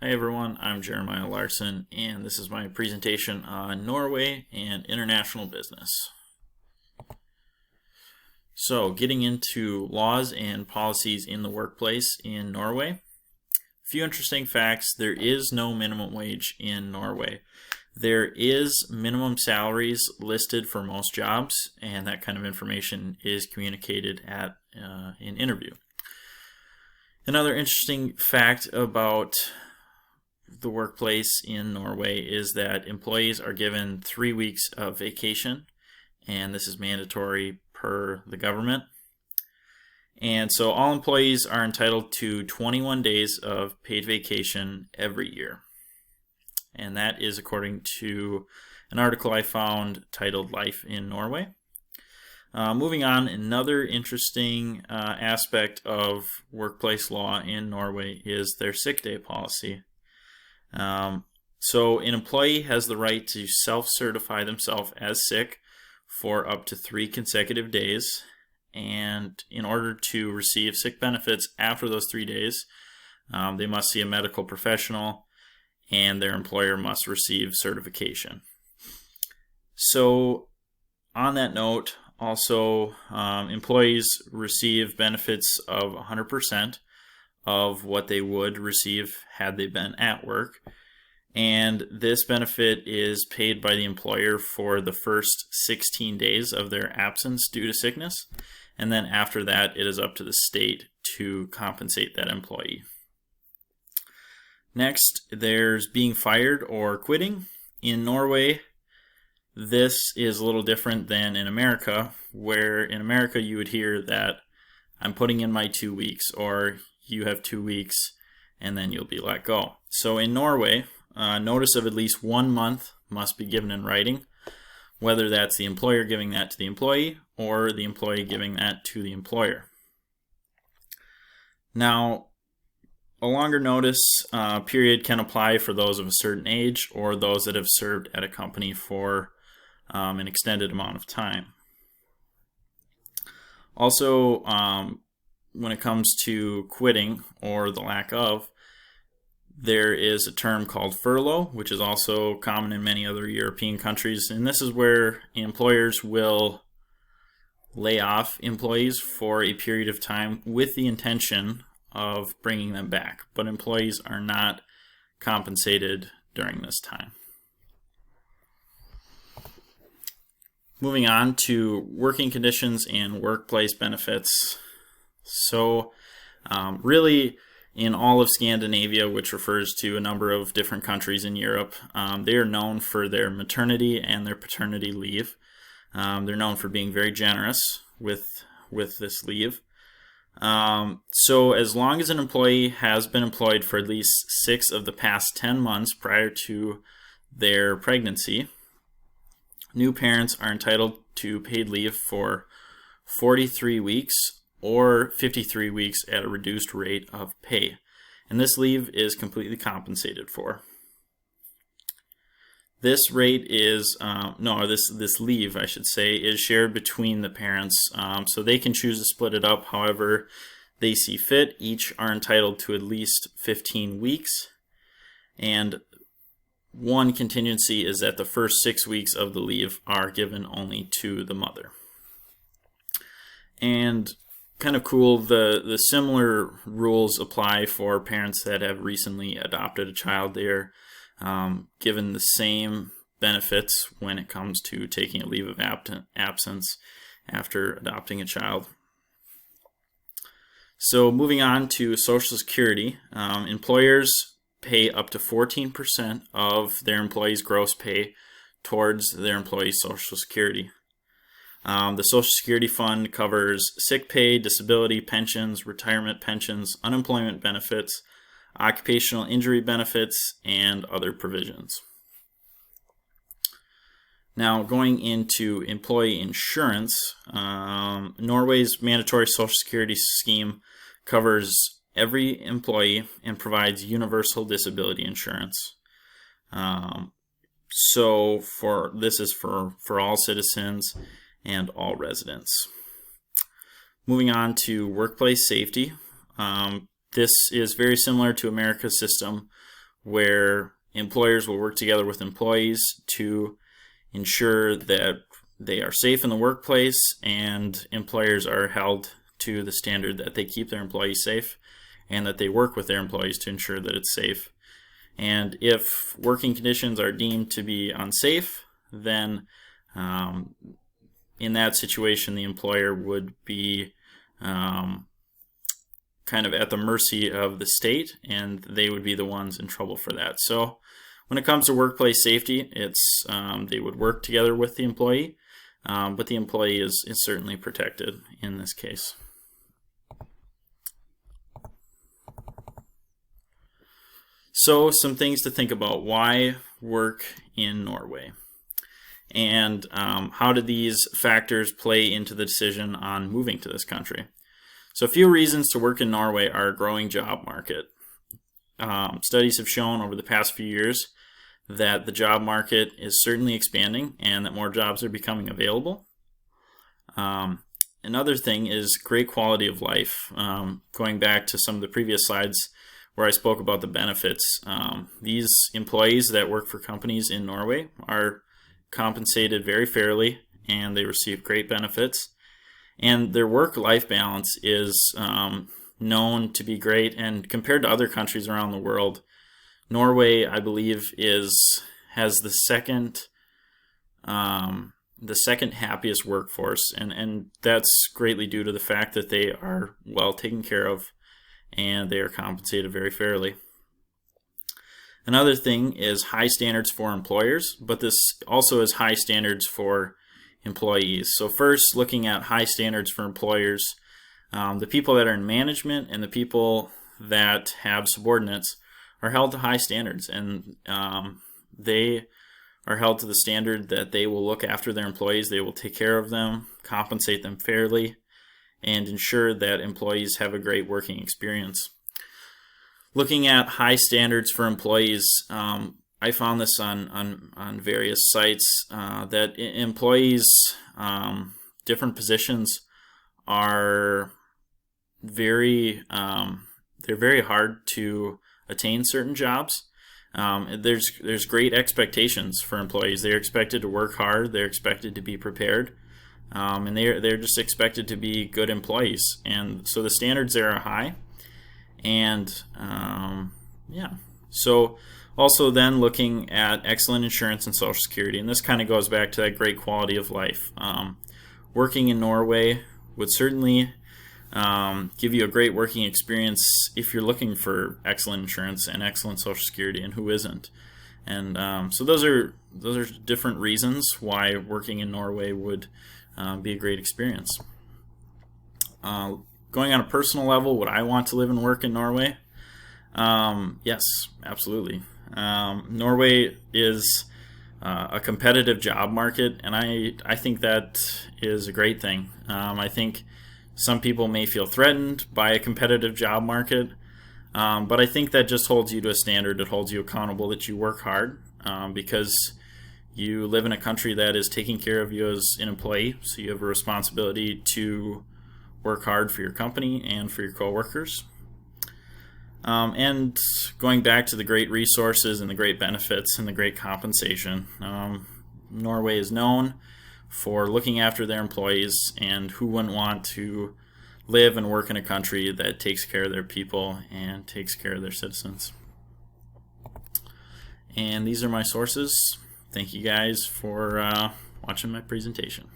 Hi everyone, I'm Jeremiah Larson, and this is my presentation on Norway and international business. So, getting into laws and policies in the workplace in Norway. A few interesting facts. There is no minimum wage in Norway. There is minimum salaries listed for most jobs, and that kind of information is communicated at an interview. Another interesting fact about the workplace in Norway is that employees are given 3 weeks of vacation, and this is mandatory per the government. And so all employees are entitled to 21 days of paid vacation every year. And that is according to an article I found titled Life in Norway. Moving on, another interesting aspect of workplace law in Norway is their sick day policy. So an employee has the right to self-certify themselves as sick for up to 3 consecutive days, and in order to receive sick benefits after those 3 days, they must see a medical professional and their employer must receive certification. So on that note, also employees receive benefits of 100% of what they would receive had they been at work. And this benefit is paid by the employer for the first 16 days of their absence due to sickness. And then after that, it is up to the state to compensate that employee. Next, there's being fired or quitting. In Norway, this is a little different than in America, where in America you would hear that I'm putting in my 2 weeks, or you have 2 weeks and then you'll be let go. So in Norway, notice of at least 1 month must be given in writing, whether that's the employer giving that to the employee or the employee giving that to the employer. Now, a longer notice period can apply for those of a certain age or those that have served at a company for an extended amount of time. Also, when it comes to quitting or the lack of, there is a term called furlough, which is also common in many other European countries. And this is where employers will lay off employees for a period of time with the intention of bringing them back. But employees are not compensated during this time. Moving on to working conditions and workplace benefits. So really, in all of Scandinavia, which refers to a number of different countries in Europe, they are known for their maternity and their paternity leave. They're known for being very generous with this leave. So as long as an employee has been employed for at least 6 of the past 10 months prior to their pregnancy, new parents are entitled to paid leave for 43 weeks or 53 weeks at a reduced rate of pay. And this leave is completely compensated for. This rate is, this leave, I should say, is shared between the parents, so they can choose to split it up however they see fit. Each are entitled to at least 15 weeks, and one contingency is that the first 6 weeks of the leave are given only to the mother. And kind of cool, the similar rules apply for parents that have recently adopted a child. They're given the same benefits when it comes to taking a leave of absence after adopting a child. So moving on to Social Security, employers pay up to 14% of their employees' gross pay towards their employees' Social Security. The Social Security Fund covers sick pay, disability pensions, retirement pensions, unemployment benefits, occupational injury benefits, and other provisions. Now, going into employee insurance, Norway's mandatory Social Security scheme covers every employee and provides universal disability insurance. So this is for all citizens and all residents. Moving on to workplace safety. This is very similar to America's system, where employers will work together with employees to ensure that they are safe in the workplace, and employers are held to the standard that they keep their employees safe and that they work with their employees to ensure that it's safe. And if working conditions are deemed to be unsafe, then in that situation the employer would be kind of at the mercy of the state, and they would be the ones in trouble for that. So when it comes to workplace safety, it's they would work together with the employee, but the employee is certainly protected in this case. So some things to think about: why work in Norway? And how do these factors play into the decision on moving to this country? So a few reasons to work in Norway are a growing job market. Studies have shown over the past few years that the job market is certainly expanding and that more jobs are becoming available. Another thing is great quality of life. Going back to some of the previous slides where I spoke about the benefits, these employees that work for companies in Norway are compensated very fairly, and they receive great benefits. And their work-life balance is known to be great, and compared to other countries around the world, Norway, I believe, has the second happiest workforce, and that's greatly due to the fact that they are well taken care of and they are compensated very fairly. Another thing is high standards for employers, but this also is high standards for employees. So first, looking at high standards for employers, the people that are in management and the people that have subordinates are held to high standards, and they are held to the standard that they will look after their employees, they will take care of them, compensate them fairly, and ensure that employees have a great working experience. Looking at high standards for employees, I found this on various sites that employees, different positions are they're very hard to attain certain jobs. There's great expectations for employees. They're expected to work hard. They're expected to be prepared, and they're just expected to be good employees. And so the standards there are high. And so also then looking at excellent insurance and Social Security, and this kind of goes back to that great quality of life. Working in Norway would certainly give you a great working experience if you're looking for excellent insurance and excellent Social Security, and who isn't? And so those are different reasons why working in Norway would be a great experience. Going on a personal level, would I want to live and work in Norway? Yes, absolutely. Norway is a competitive job market, and I think that is a great thing. I think some people may feel threatened by a competitive job market, but I think that just holds you to a standard. It holds you accountable that you work hard because you live in a country that is taking care of you as an employee, so you have a responsibility to work hard for your company and for your coworkers. And going back to the great resources and the great benefits and the great compensation, Norway is known for looking after their employees, and who wouldn't want to live and work in a country that takes care of their people and takes care of their citizens. And these are my sources. Thank you guys for watching my presentation.